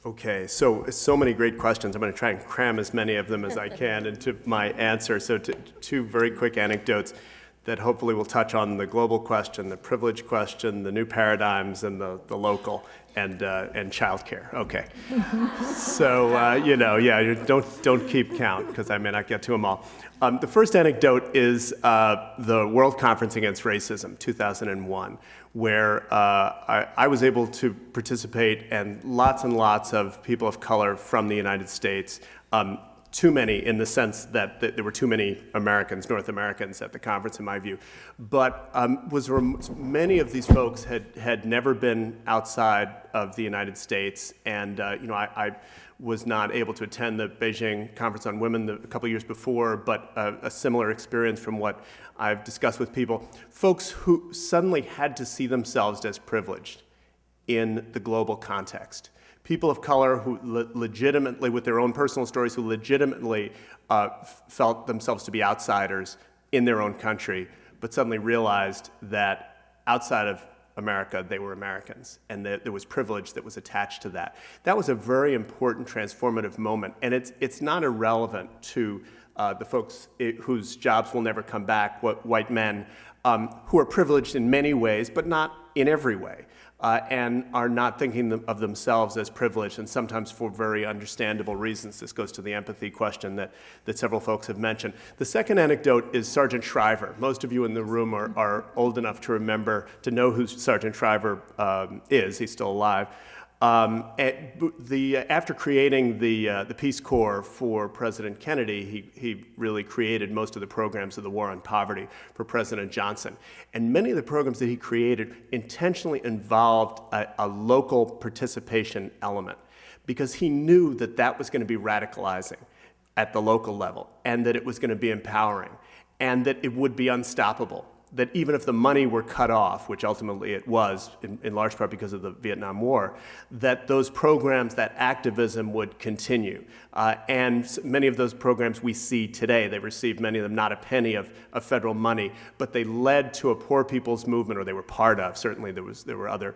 Okay, so many great questions. I'm going to try and cram as many of them as I can into my answer. So two very quick anecdotes that hopefully will touch on the global question, the privilege question, the new paradigms, and the local, and childcare. Okay. So don't keep count because I may not get to them all. The first anecdote is the World Conference Against Racism, 2001, where I was able to participate, and lots of people of color from the United States. Too many in the sense that there were too many Americans, North Americans at the conference in my view. But many of these folks had never been outside of the United States, and I was not able to attend the Beijing Conference on Women a couple years before, but a similar experience from what I've discussed with people. Folks who suddenly had to see themselves as privileged in the global context. People of color who legitimately, with their own personal stories, who legitimately felt themselves to be outsiders in their own country, but suddenly realized that outside of America, they were Americans, and that there was privilege that was attached to that. That was a very important transformative moment, and it's not irrelevant to the folks whose jobs will never come back, white men, who are privileged in many ways, but not in every way. And are not thinking of themselves as privileged, and sometimes for very understandable reasons. This goes to the empathy question that several folks have mentioned. The second anecdote is Sargent Shriver. Most of you in the room are old enough to remember, to know who Sargent Shriver is. He's still alive. After creating the Peace Corps for President Kennedy, he really created most of the programs of the War on Poverty for President Johnson. And many of the programs that he created intentionally involved a local participation element, because he knew that that was going to be radicalizing at the local level, and that it was going to be empowering, and that it would be unstoppable. That even if the money were cut off, which ultimately it was, in large part because of the Vietnam War, that those programs, that activism would continue. And many of those programs we see today, they received, many of them, not a penny of federal money, but they led to a poor people's movement, or they were part of. Certainly there were other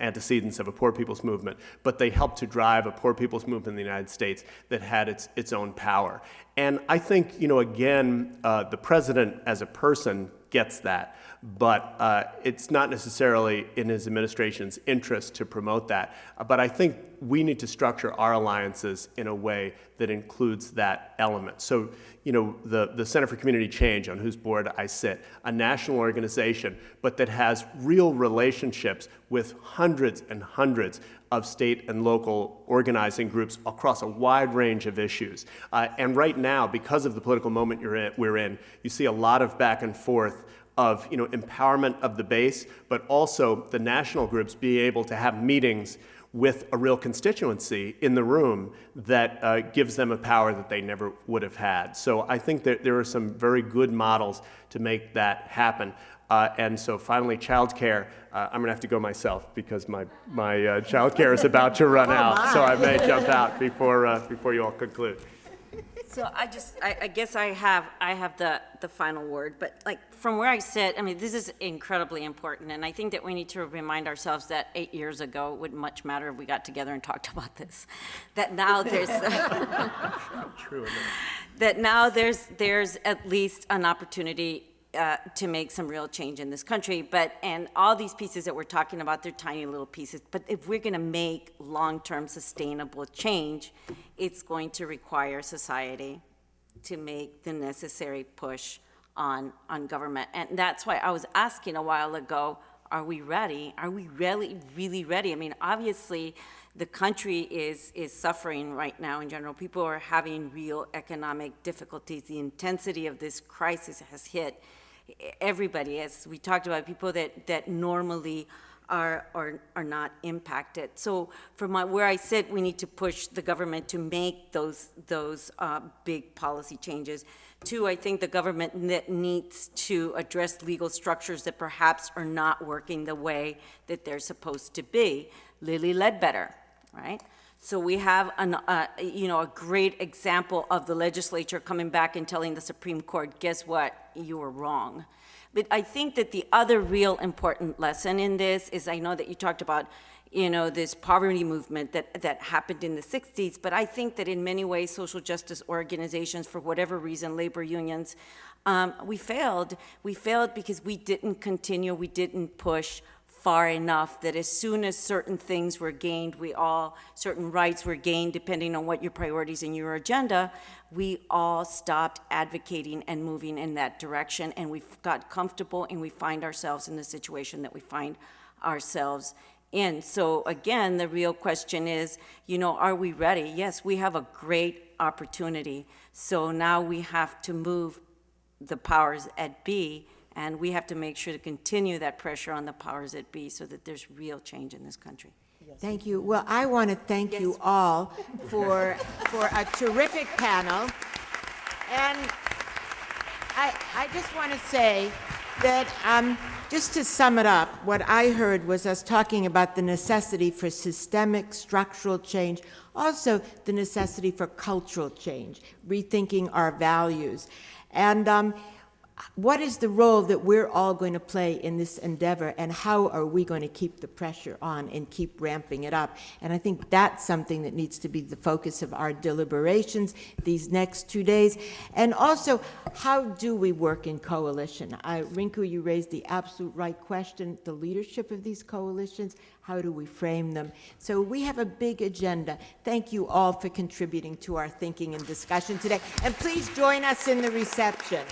antecedents of a poor people's movement, but they helped to drive a poor people's movement in the United States that had its own power. And I think, again, the president as a person gets that, but it's not necessarily in his administration's interest to promote that. But I think we need to structure our alliances in a way that includes that element. So, the Center for Community Change, on whose board I sit, a national organization, but that has real relationships with hundreds and hundreds of state and local organizing groups across a wide range of issues. And right now, because of the political moment we're in, you see a lot of back and forth of empowerment of the base, but also the national groups being able to have meetings with a real constituency in the room that gives them a power that they never would have had. So I think that there are some very good models to make that happen. And so finally, childcare. I'm going to have to go myself because my childcare is about to run out. So I may jump out before you all conclude. So I guess I have the final word, but from where I sit, this is incredibly important, and I think that we need to remind ourselves that 8 years ago it wouldn't much matter if we got together and talked about this. That now there's True. That now there's at least an opportunity to make some real change in this country, and all these pieces that we're talking about, they're tiny little pieces, but if we're gonna make long-term sustainable change, it's going to require society to make the necessary push on government. And that's why I was asking a while ago, are we ready? Are we really ready? Obviously, the country is suffering right now in general. People are having real economic difficulties. The intensity of this crisis has hit everybody, as we talked about, people that normally are not impacted. So from where I sit, we need to push the government to make those big policy changes. Two, I think the government needs to address legal structures that perhaps are not working the way that they're supposed to be. Lilly Ledbetter, right? So we have a great example of the legislature coming back and telling the Supreme Court, guess what, you were wrong. But I think that the other real important lesson in this is, I know that you talked about, this poverty movement that happened in the 60s, but I think that in many ways, social justice organizations, for whatever reason, labor unions, we failed. We failed because we didn't continue, we didn't push far enough that as soon as certain things were gained, certain rights were gained, depending on what your priorities and your agenda, we all stopped advocating and moving in that direction, and we got comfortable, and we find ourselves in the situation that we find ourselves in. So again, the real question is, are we ready? Yes, we have a great opportunity. So now we have to move the powers at be, and we have to make sure to continue that pressure on the powers that be so that there's real change in this country. Thank you. Well, I want to thank you all for a terrific panel. And I just want to say that just to sum it up, what I heard was us talking about the necessity for systemic structural change, also the necessity for cultural change, rethinking our values. And what is the role that we're all going to play in this endeavor, and how are we going to keep the pressure on and keep ramping it up? And I think that's something that needs to be the focus of our deliberations these next 2 days. And also, how do we work in coalition? Rinku, you raised the absolute right question, the leadership of these coalitions. How do we frame them? So we have a big agenda. Thank you all for contributing to our thinking and discussion today. And please join us in the reception.